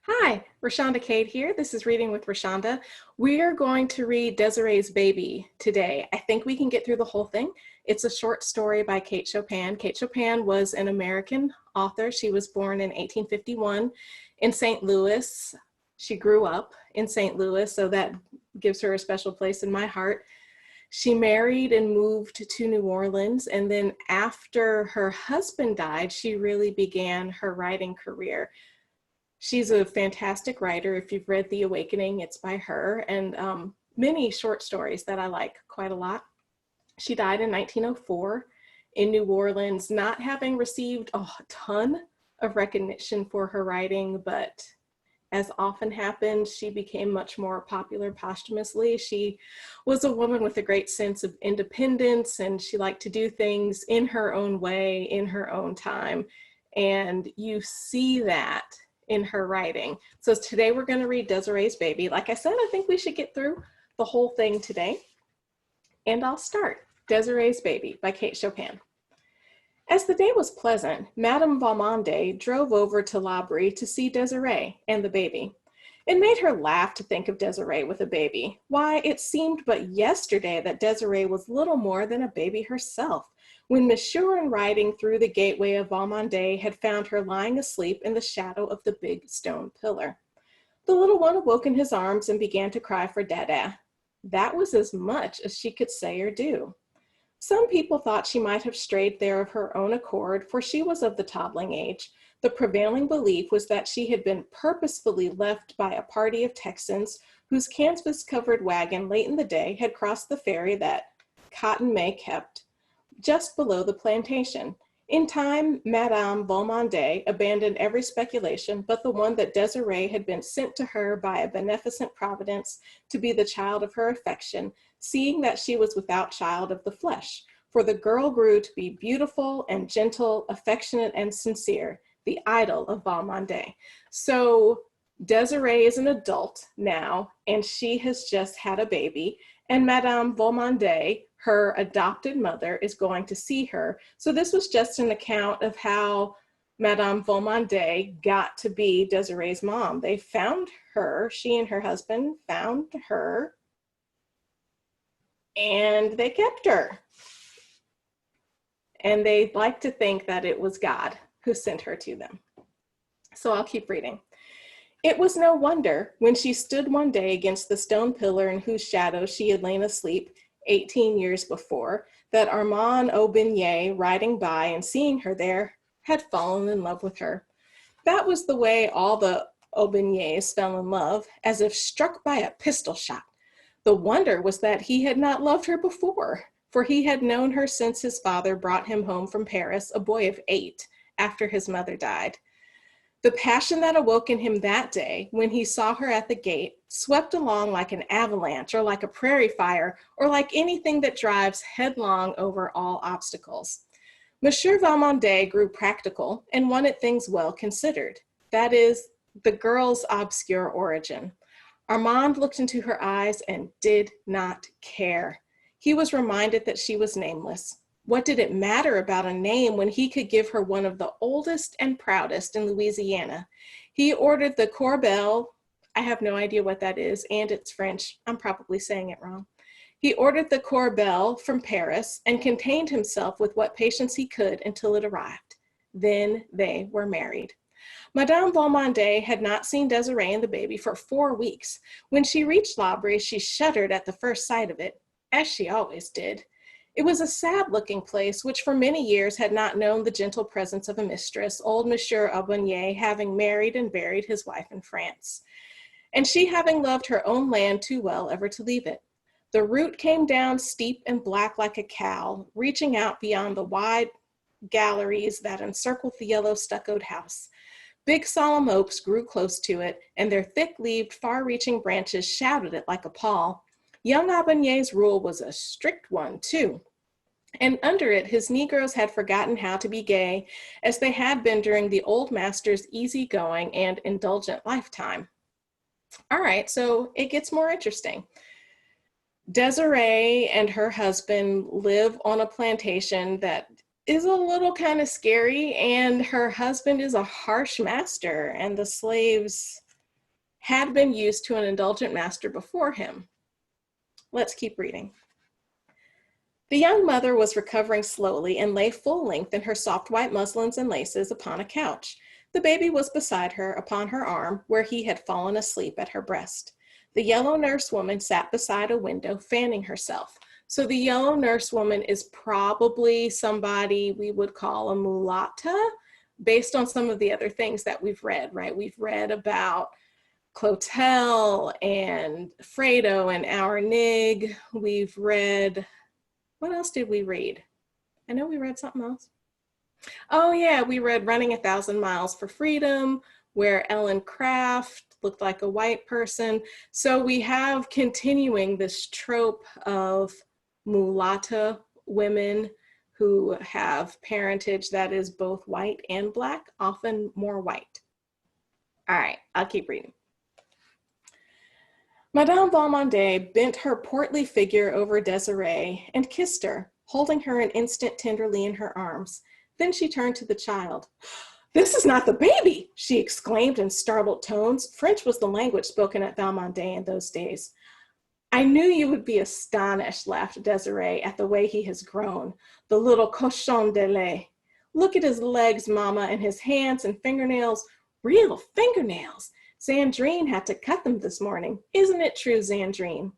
Hi, Rashonda Cade here. This is Reading with Rashonda. We are going to read Desiree's Baby today. I think we can get through the whole thing. It's a short story by Kate Chopin. Kate Chopin was an American author. She was born in 1851 in St. Louis. She grew up in St. Louis, so that gives her a special place in my heart. She married and moved to New Orleans, and then after her husband died, she really began her writing career. She's a fantastic writer. If you've read The Awakening, it's by her, and many short stories that I like quite a lot. She died in 1904 in New Orleans, not having received a ton of recognition for her writing, but as often happens, she became much more popular posthumously. She was a woman with a great sense of independence, and she liked to do things in her own way, in her own time. And you see that in her writing. So today we're going to read Desiree's Baby. Like I said, I think we should get through the whole thing today. And I'll start. Desiree's Baby by Kate Chopin. As the day was pleasant, Madame Valmondé drove over to L'Abri to see Desiree and the baby. It made her laugh to think of Desiree with a baby. Why, it seemed but yesterday that Desiree was little more than a baby herself, when Monsieur, in riding through the gateway of Valmondé, had found her lying asleep in the shadow of the big stone pillar. The little one awoke in his arms and began to cry for Dada. That was as much as she could say or do. Some people thought she might have strayed there of her own accord, for she was of the toddling age. The prevailing belief was that she had been purposefully left by a party of Texans whose canvas-covered wagon late in the day had crossed the ferry that Cotton May kept just below the plantation. In time, Madame Valmondé abandoned every speculation but the one that Desiree had been sent to her by a beneficent providence to be the child of her affection, seeing that she was without child of the flesh. For the girl grew to be beautiful and gentle, affectionate and sincere, the idol of Valmondé. So Desiree is an adult now, and she has just had a baby, and Madame Valmondé, her adopted mother, is going to see her. So this was just an account of how Madame Valmondé got to be Desiree's mom. They found her, she and her husband found her, and they kept her. And they like to think that it was God who sent her to them. So I'll keep reading. It was no wonder when she stood one day against the stone pillar in whose shadow she had lain asleep 18 years before, that Armand Aubigné, riding by and seeing her there, had fallen in love with her. That was the way all the Aubignés fell in love, as if struck by a pistol shot. The wonder was that he had not loved her before, for he had known her since his father brought him home from Paris, a boy of 8, after his mother died. The passion that awoke in him that day, when he saw her at the gate, swept along like an avalanche or like a prairie fire or like anything that drives headlong over all obstacles. Monsieur Valmondé grew practical and wanted things well considered. That is, the girl's obscure origin. Armand looked into her eyes and did not care. He was reminded that she was nameless. What did it matter about a name when he could give her one of the oldest and proudest in Louisiana? He ordered the Corbel, I have no idea what that is, and it's French. I'm probably saying it wrong. He ordered the Corbel from Paris and contained himself with what patience he could until it arrived. Then they were married. Madame Valmondé had not seen Desiree and the baby for 4 weeks. When she reached L'Abri, she shuddered at the first sight of it, as she always did. It was a sad-looking place, which for many years had not known the gentle presence of a mistress, old Monsieur Aubigné having married and buried his wife in France, and she having loved her own land too well ever to leave it. The route came down steep and black like a cowl, reaching out beyond the wide galleries that encircled the yellow stuccoed house. Big solemn oaks grew close to it, and their thick-leaved, far-reaching branches shouted it like a pall. Young Aubigné's rule was a strict one, too, and under it his Negroes had forgotten how to be gay, as they had been during the old master's easygoing and indulgent lifetime. All right, so it gets more interesting. Desiree and her husband live on a plantation that is a little kind of scary, and her husband is a harsh master, and the slaves had been used to an indulgent master before him. Let's keep reading. The young mother was recovering slowly and lay full length in her soft white muslins and laces upon a couch. The baby was beside her upon her arm, where he had fallen asleep at her breast. The yellow nurse woman sat beside a window, fanning herself. So the yellow nurse woman is probably somebody we would call a mulatta, based on some of the other things that we've read, right? We've read about Clotel and Fredo and Our Nig. We've read, what else did we read? I know we read something else. Oh yeah, we read Running 1,000 Miles for Freedom, where Ellen Craft looked like a white person. So we have continuing this trope of mulatta women who have parentage that is both white and Black, often more white. All right, I'll keep reading. Madame Valmondé bent her portly figure over Desiree and kissed her, holding her an instant tenderly in her arms. Then she turned to the child. "This is not the baby," she exclaimed in startled tones. French was the language spoken at Valmondé in those days. "I knew you would be astonished," laughed Desiree, "at the way he has grown. The little cochon de lait. Look at his legs, Mama, and his hands and fingernails. Real fingernails. Zandrine had to cut them this morning. Isn't it true, Zandrine?"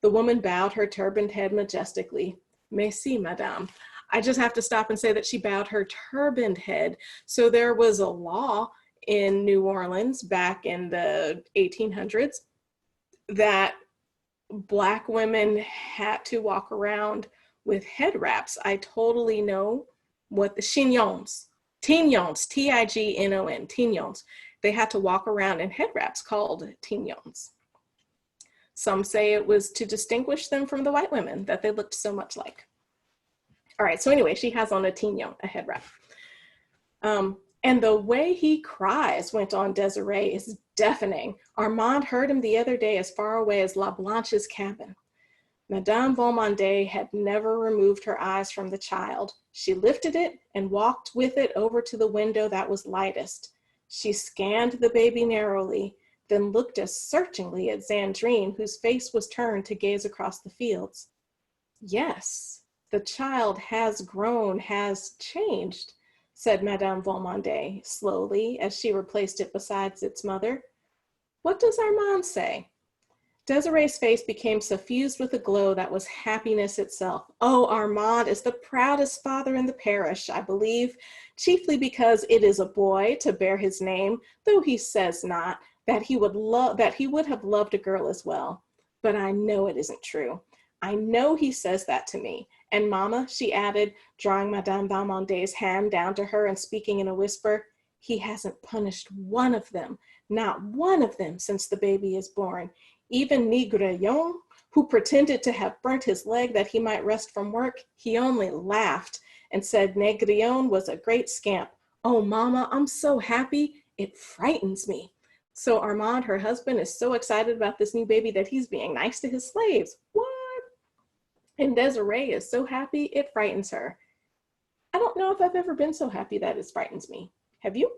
The woman bowed her turbaned head majestically. "Merci, madame." I just have to stop and say that she bowed her turbaned head. So there was a law in New Orleans back in the 1800s that Black women had to walk around with head wraps. I totally know what the chignons, T-I-G-N-O-N, tignons. They had to walk around in head wraps called tignons. Some say it was to distinguish them from the white women, that they looked so much like. All right, so anyway, she has on a tignon, a head wrap. And the way he cries, went on Desiree, is deafening. Armand heard him the other day as far away as La Blanche's cabin. Madame Valmondé had never removed her eyes from the child. She lifted it and walked with it over to the window that was lightest. She scanned the baby narrowly, then looked as searchingly at Zandrine, whose face was turned to gaze across the fields. Yes, the child has grown, has changed, said Madame Valmondé slowly as she replaced it beside its mother. What does Armand say? Desiree's face became suffused with a glow that was happiness itself. Oh, Armand is the proudest father in the parish, I believe, chiefly because it is a boy to bear his name, though he says not, that he would have loved a girl as well. But I know it isn't true. I know he says that to me. And Mama, she added, drawing Madame Valmondé's hand down to her and speaking in a whisper, he hasn't punished one of them, not one of them since the baby is born. Even Négrillon, who pretended to have burnt his leg that he might rest from work, he only laughed and said Négrillon was a great scamp. Oh, Mama, I'm so happy, it frightens me. So Armand, her husband, is so excited about this new baby that he's being nice to his slaves. What? And Desiree is so happy, it frightens her. I don't know if I've ever been so happy that it frightens me. Have you?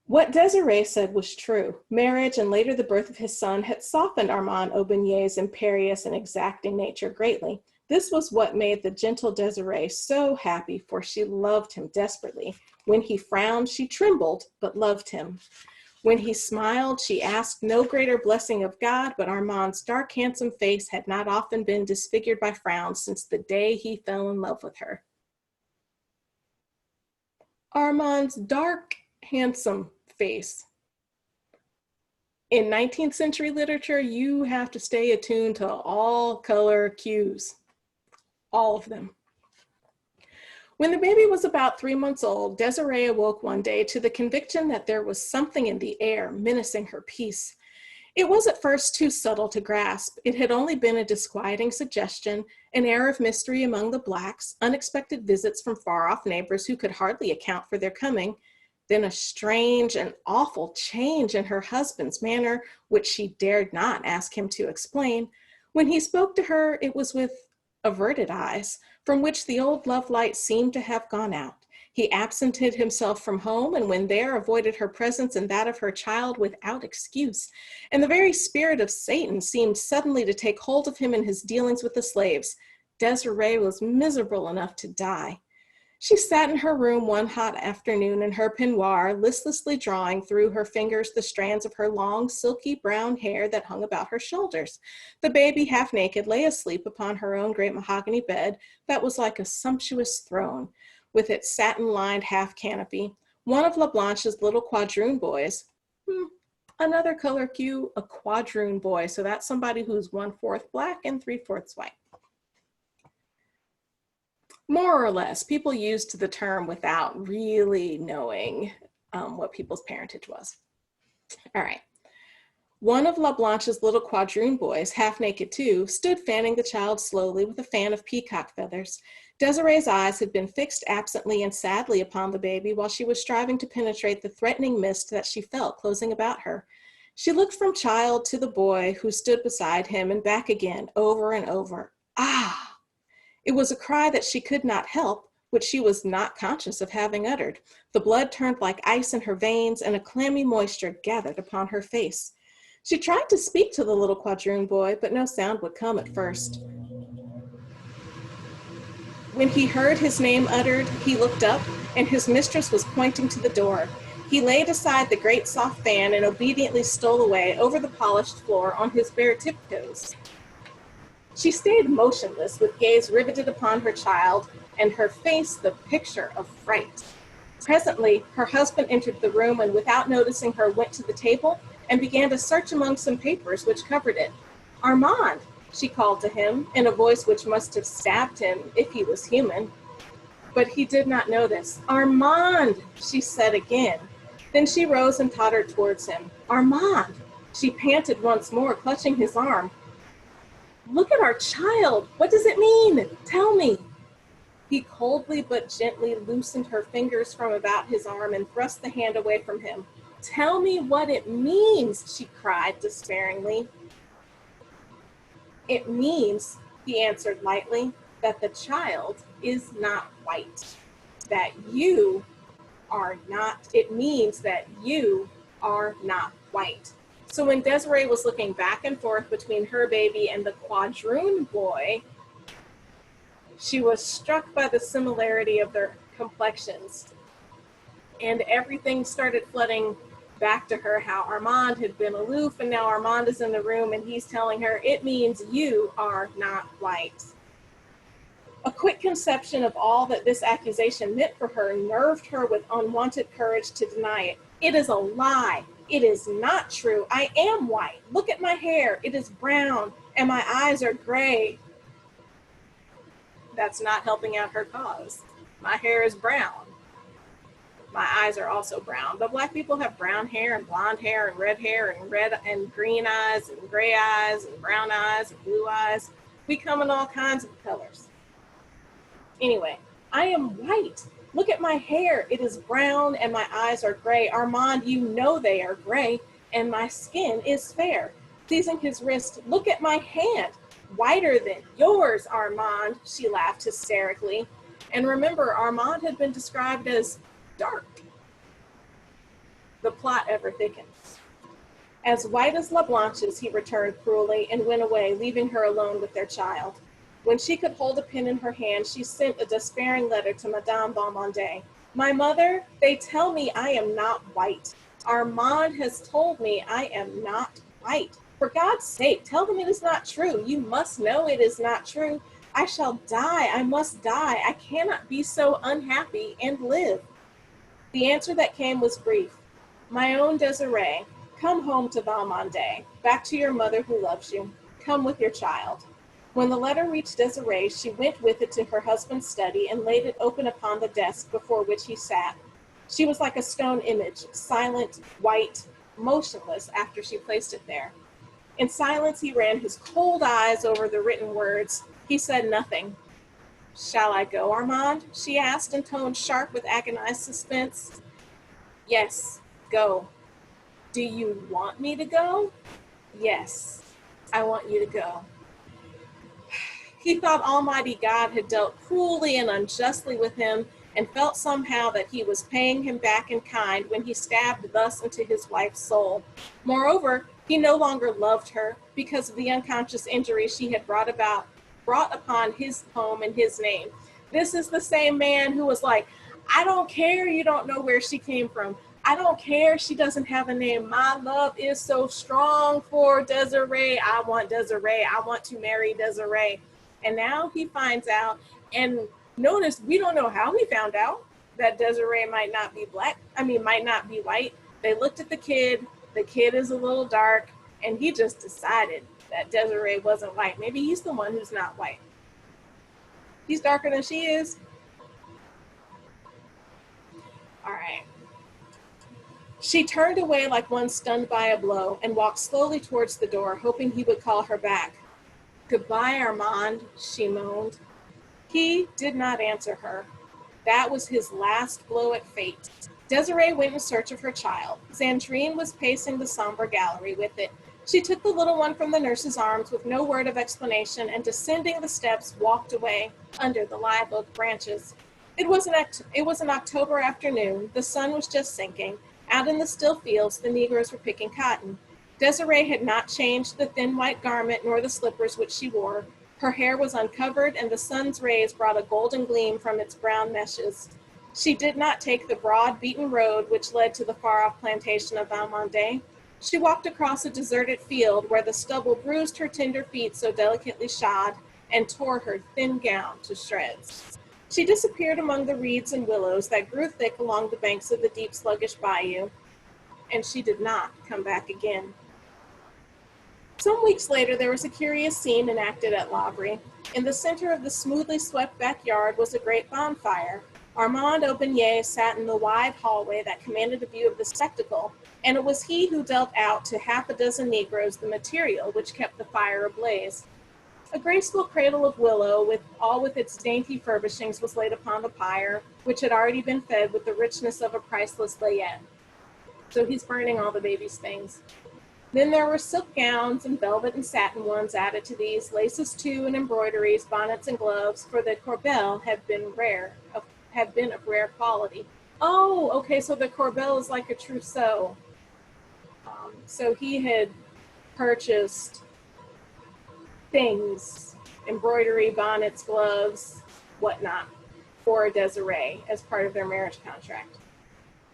What Desiree said was true. Marriage and later the birth of his son had softened Armand Aubigné's imperious and exacting nature greatly. This was what made the gentle Desiree so happy, for she loved him desperately. When he frowned, she trembled, but loved him. When he smiled, she asked no greater blessing of God, but Armand's dark, handsome face had not often been disfigured by frowns since the day he fell in love with her. Armand's dark, handsome face. In 19th century literature, you have to stay attuned to all color cues, all of them. When the baby was about 3 months old, Desiree awoke one day to the conviction that there was something in the air menacing her peace. It was at first too subtle to grasp. It had only been a disquieting suggestion, an air of mystery among the Blacks, unexpected visits from far-off neighbors who could hardly account for their coming, then a strange and awful change in her husband's manner, which she dared not ask him to explain. When he spoke to her, it was with averted eyes, from which the old love light seemed to have gone out. He absented himself from home, and when there, avoided her presence and that of her child without excuse. And the very spirit of Satan seemed suddenly to take hold of him in his dealings with the slaves. Desiree was miserable enough to die. She sat in her room one hot afternoon in her peignoir, listlessly drawing through her fingers the strands of her long, silky brown hair that hung about her shoulders. The baby, half naked, lay asleep upon her own great mahogany bed that was like a sumptuous throne, with its satin-lined half canopy. One of LaBlanche's little quadroon boys, another color cue, a quadroon boy, so that's somebody who's 1/4 black and 3/4 white. More or less, people used the term without really knowing what people's parentage was. All right. One of LaBlanche's little quadroon boys, half naked too, stood fanning the child slowly with a fan of peacock feathers. Desiree's eyes had been fixed absently and sadly upon the baby while she was striving to penetrate the threatening mist that she felt closing about her. She looked from child to the boy who stood beside him and back again, over and over. Ah! It was a cry that she could not help, which she was not conscious of having uttered. The blood turned like ice in her veins, and a clammy moisture gathered upon her face. She tried to speak to the little quadroon boy, but no sound would come at first. When he heard his name uttered, he looked up, and his mistress was pointing to the door. He laid aside the great soft fan and obediently stole away over the polished floor on his bare tiptoes. She stayed motionless, with gaze riveted upon her child, and her face the picture of fright. Presently, her husband entered the room and, without noticing her, went to the table and began to search among some papers which covered it. "Armand," she called to him, in a voice which must have stabbed him if he was human. But he did not notice. "Armand," she said again. Then she rose and tottered towards him. "Armand," she panted once more, clutching his arm. "Look at our child. What does it mean? Tell me." He coldly but gently loosened her fingers from about his arm and thrust the hand away from him. "Tell me what it means," she cried despairingly. "It means," he answered lightly, "that the child is not white. That you are not, it means that you are not white." So when Desiree was looking back and forth between her baby and the quadroon boy, she was struck by the similarity of their complexions. And everything started flooding back to her, how Armand had been aloof, and now Armand is in the room and he's telling her, "It means you are not white." A quick conception of all that this accusation meant for her nerved her with unwanted courage to deny it. "It is a lie. It is not true. I am white. Look at my hair. It is brown, and my eyes are gray." That's not helping out her cause. My hair is brown. My eyes are also brown. But Black people have brown hair and blonde hair and red and green eyes and gray eyes and brown eyes and blue eyes. We come in all kinds of colors. Anyway, I am white. Look at my hair. It is brown and my eyes are gray. Armand, you know they are gray, and my skin is fair. Seizing his wrist, "Look at my hand. Whiter than yours, Armand," she laughed hysterically. And remember, Armand had been described as dark. The plot ever thickens. "As white as LaBlanche's," he returned cruelly, and went away, leaving her alone with their child. When she could hold a pen in her hand, she sent a despairing letter to Madame Valmondé. "My mother, they tell me I am not white. Armand has told me I am not white. For God's sake, tell them it is not true. You must know it is not true. I shall die. I must die. I cannot be so unhappy and live." The answer that came was brief. "My own Desiree, come home to Valmondé, back to your mother who loves you. Come with your child." When the letter reached Desiree, she went with it to her husband's study and laid it open upon the desk before which he sat. She was like a stone image, silent, white, motionless after she placed it there. In silence, he ran his cold eyes over the written words. He said nothing. "Shall I go, Armand?" she asked in tones sharp with agonized suspense. "Yes, go." "Do you want me to go?" "Yes, I want you to go." He thought Almighty God had dealt cruelly and unjustly with him, and felt somehow that he was paying him back in kind when he stabbed thus into his wife's soul. Moreover, he no longer loved her because of the unconscious injury she had brought upon his home in his name. This is the same man who was like, I don't care you don't know where she came from. I don't care she doesn't have a name. My love is so strong for Desiree. I want Desiree. I want to marry Desiree. And now he finds out, and notice we don't know how he found out that Desiree might not be might not be white. They looked at the kid is a little dark, and he just decided that Desiree wasn't white. Maybe he's the one who's not white. He's darker than she is. All right. She turned away like one stunned by a blow and walked slowly towards the door, hoping he would call her back. Goodbye, Armand, she moaned. He did not answer her. That was his last blow at fate. Desiree went in search of her child. Sandrine was pacing the somber gallery with it. She took the little one from the nurse's arms with no word of explanation and, descending the steps, walked away under the live oak branches. It was an October afternoon. The sun was just sinking. Out in the still fields, the Negroes were picking cotton. Desiree had not changed the thin white garment nor the slippers which she wore. Her hair was uncovered, and the sun's rays brought a golden gleam from its brown meshes. She did not take the broad, beaten road which led to the far-off plantation of Valmondé. She walked across a deserted field where the stubble bruised her tender feet so delicately shod and tore her thin gown to shreds. She disappeared among the reeds and willows that grew thick along the banks of the deep, sluggish bayou, and she did not come back again. Some weeks later, there was a curious scene enacted at L'Abri. In the center of the smoothly swept backyard was a great bonfire. Armand Aubigné sat in the wide hallway that commanded a view of the spectacle, and it was he who dealt out to half a dozen Negroes the material which kept the fire ablaze. A graceful cradle of willow, with its dainty furbishings, was laid upon the pyre, which had already been fed with the richness of a priceless layette. So he's burning all the baby's things. Then there were silk gowns and velvet and satin ones added to these, laces too, and embroideries, bonnets and gloves, for the corbel had been of rare quality. Oh, okay, so the corbel is like a trousseau. So he had purchased things, embroidery, bonnets, gloves, whatnot, for Desiree as part of their marriage contract.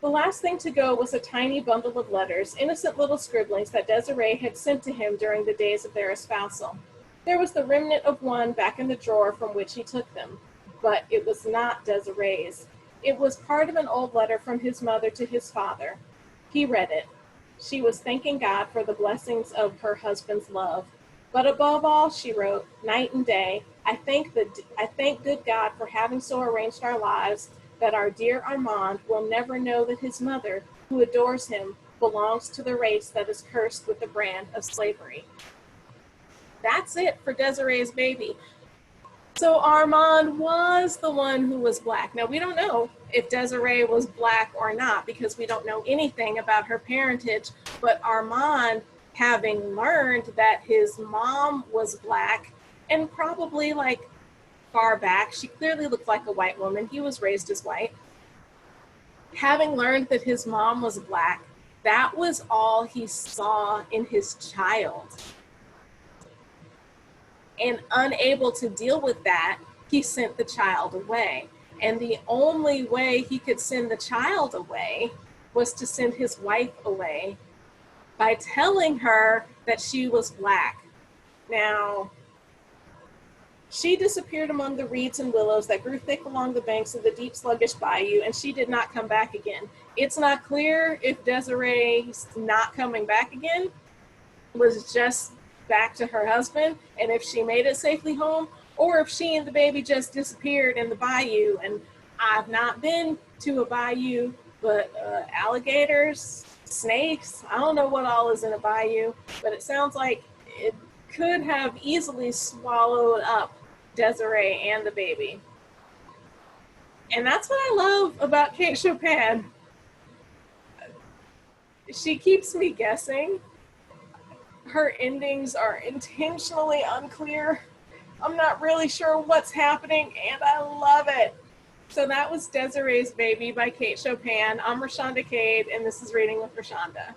The last thing to go was a tiny bundle of letters, innocent little scribblings that Desiree had sent to him during the days of their espousal. There was the remnant of one back in the drawer from which he took them, but it was not Desiree's. It was part of an old letter from his mother to his father. He read it. She was thanking God for the blessings of her husband's love. But above all, she wrote, night and day, I thank good God for having so arranged our lives that our dear Armand will never know that his mother, who adores him, belongs to the race that is cursed with the brand of slavery. That's it for Desiree's baby. So Armand was the one who was Black. Now, we don't know if Desiree was Black or not because we don't know anything about her parentage, but Armand, having learned that his mom was Black, and probably like far back, she clearly looked like a white woman. He was raised as white. Having learned that his mom was Black, that was all he saw in his child. And unable to deal with that, he sent the child away. And the only way he could send the child away was to send his wife away by telling her that she was Black. Now, she disappeared among the reeds and willows that grew thick along the banks of the deep, sluggish bayou, and she did not come back again. It's not clear if Desiree's not coming back again was just back to her husband, and if she made it safely home, or if she and the baby just disappeared in the bayou. And I've not been to a bayou, but alligators, snakes, I don't know what all is in a bayou, but it sounds like it could have easily swallowed up Desiree and the baby. And that's what I love about Kate Chopin. She keeps me guessing. Her endings are intentionally unclear. I'm not really sure what's happening, and I love it. So that was Desiree's Baby by Kate Chopin. I'm Rashonda Cade, and this is Reading with Rashonda.